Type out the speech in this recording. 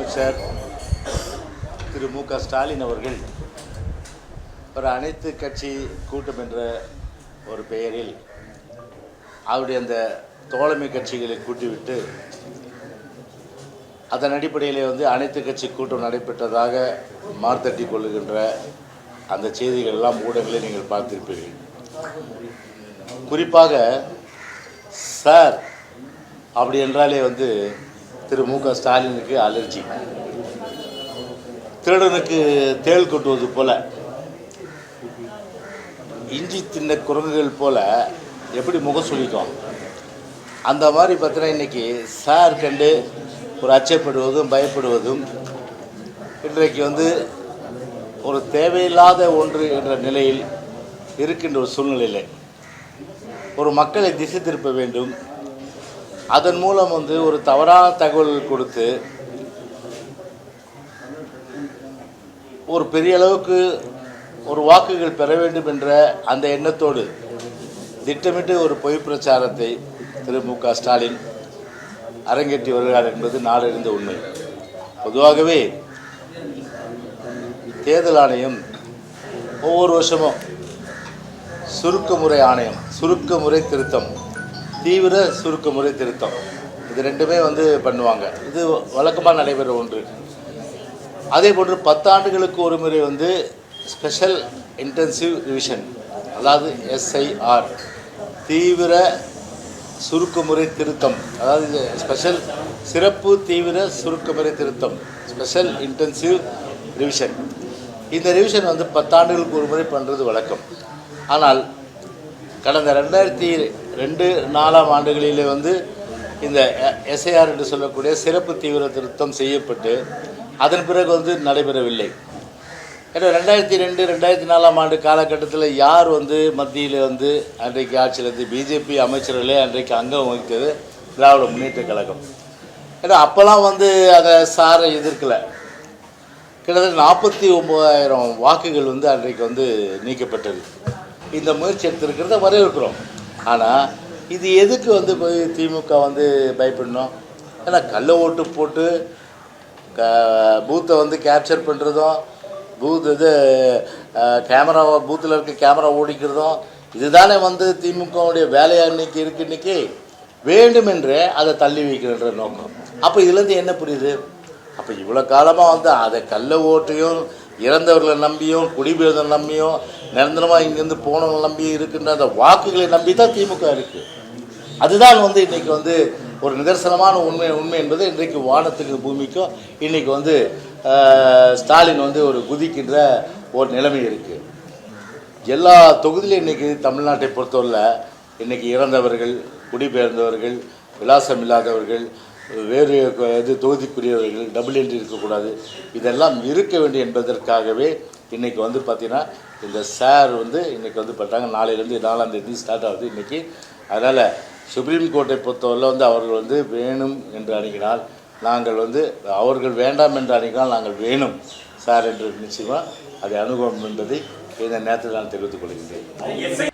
முதலமைச்சர் திரு மு.க. ஸ்டாலின் அவர்கள் ஒரு அனைத்து கட்சி கூட்டம் என்ற ஒரு பெயரில் அவருடைய அந்த தோழமை கட்சிகளை கூட்டிவிட்டு அதன் அடிப்படையில் அனைத்து கட்சி கூட்டம் நடைபெற்றதாக மார்த்தட்டி கொள்ளுகின்ற அந்த செய்திகள் எல்லாம் ஊடகங்களை நீங்கள் பார்த்திருப்பீர்கள். குறிப்பாக சார் அப்படி என்றாலே திரு மு.க. ஸ்டாலினுக்கு அலர்ஜி. திருடனுக்கு தேள் கொட்டுவது போல, இஞ்சி தின்ன குரங்குகள் போல எப்படி முகம் சொல்லிக்கும் அந்த மாதிரி பார்த்தீங்கன்னா இன்றைக்கி சார் கண்டு ஒரு அச்சப்படுவதும் பயப்படுவதும் இன்றைக்கு ஒரு தேவையில்லாத ஒன்று என்ற நிலையில் இருக்கின்ற ஒரு சூழ்நிலையில் ஒரு மக்களை திசை திருப்ப வேண்டும். அதன் மூலம் ஒரு தவறான தகவல் கொடுத்து ஒரு பெரிய அளவுக்கு ஒரு வாக்குகள் பெற வேண்டும் என்ற அந்த எண்ணத்தோடு திட்டமிட்டு ஒரு பொய் பிரச்சாரத்தை திரு மு.க. ஸ்டாலின் அரங்கேற்றி வருகிறார் என்பது நாடறிந்த உண்மை. பொதுவாகவே தேர்தல் ஆணையம் ஒவ்வொரு வருஷமும் சுருக்கமுறை ஆணையம், சுருக்கமுறை திருத்தம், தீவிர சுருக்கமுறை திருத்தம், இது ரெண்டுமே பண்ணுவாங்க. இது வழக்கமாக நடைபெற ஒன்று. அதே போன்று 10 ஆண்டுகளுக்கு ஒரு முறை ஸ்பெஷல் இன்டென்சிவ் ரிவிஷன், அதாவது SIR, தீவிர சுருக்கமுறை திருத்தம், அதாவது ஸ்பெஷல் சிறப்பு தீவிர சுருக்கமுறை திருத்தம், ஸ்பெஷல் இன்டென்சிவ் ரிவிஷன். இந்த ரிவிஷன் 10 ஆண்டுகளுக்கு ஒரு முறை பண்ணுறது வழக்கம். ஆனால் கடந்த 2002-04 ஆண்டுகளிலே இந்த SIR என்று சொல்லக்கூடிய சிறப்பு தீவிர திருத்தம் செய்யப்பட்டு அதன் பிறகு நடைபெறவில்லை. ஏன்னா 2002-2004 ஆண்டு காலகட்டத்தில் யார் மத்தியில் அன்றைக்கு ஆட்சியில் பிஜேபி அமைச்சர்களே அன்றைக்கு அங்கம் வகித்தது திராவிட முன்னேற்ற கழகம். ஏன்னா அப்போல்லாம் அதை சாரை எதிர்க்கலை. கிட்டத்தட்ட 49,000 வாக்குகள் அன்றைக்கு நீக்கப்பட்டது. இந்த முயற்சி எடுத்திருக்கிறத வரவேற்கிறோம். ஆனால் இது எதுக்கு போய் திமுக பயப்படணும்? ஏன்னா கள்ள ஓட்டு போட்டு பூத்தை கேப்சர் பண்ணுறதும், பூத்தில் இருக்க கேமரா ஓடிக்கிறதும் இதுதானே திமுகவுடைய வேலையாக இன்றைக்கி இருக்குது. இன்றைக்கி வேண்டுமென்றே அதை தள்ளி வைக்கின்ற நோக்கம். அப்போ இதுலேருந்து என்ன புரியுது? அப்போ இவ்வளோ காலமாக அதை கள்ள ஓட்டையும் இறந்தவர்களை நம்பியும் குடிபெயர்ந்தவர்களை நம்பியும் நிரந்தரமாக இங்கேருந்து போனவங்களை நம்பியும் இருக்கின்ற அந்த வாக்குகளை நம்பி தான் திமுக இருக்குது. அதுதான் இன்றைக்கி ஒரு நிதர்சனமான உண்மை என்பது இன்றைக்கு வானத்துக்கு பூமிக்கும் இன்றைக்கி ஸ்டாலின் ஒரு குதிக்கின்ற ஒரு நிலைமை இருக்குது. எல்லா தொகுதியிலும் இன்றைக்கி தமிழ்நாட்டை பொறுத்தவரையில் இன்றைக்கி இறந்தவர்கள், குடிபெயர்ந்தவர்கள், விலாசம் இல்லாதவர்கள், வேறு தொகுதிக்குரியவர்கள், டபுள் என்ட்ரி இருக்கக்கூடாது, இதெல்லாம் இருக்க வேண்டும் என்பதற்காகவே இன்றைக்கி பார்த்திங்கன்னா இந்த சார் இன்றைக்கி பண்ணுறாங்க. நாளையிலேருந்து 4ஆம் தேதி ஸ்டார்ட் ஆகுது இன்றைக்கி. அதனால் சுப்ரீம் கோர்ட்டை பொறுத்தவரையில் அவர்கள் வேணும் என்று அணுகினால் நாங்கள் அவர்கள் வேண்டாம் என்று அணுகினால் நாங்கள் வேணும் சார் என்று நிச்சயமாக அதை அணுகுவோம் என்பதை இந்த நேரத்தில் நான் தெரிவித்துக் கொள்கின்றேன்.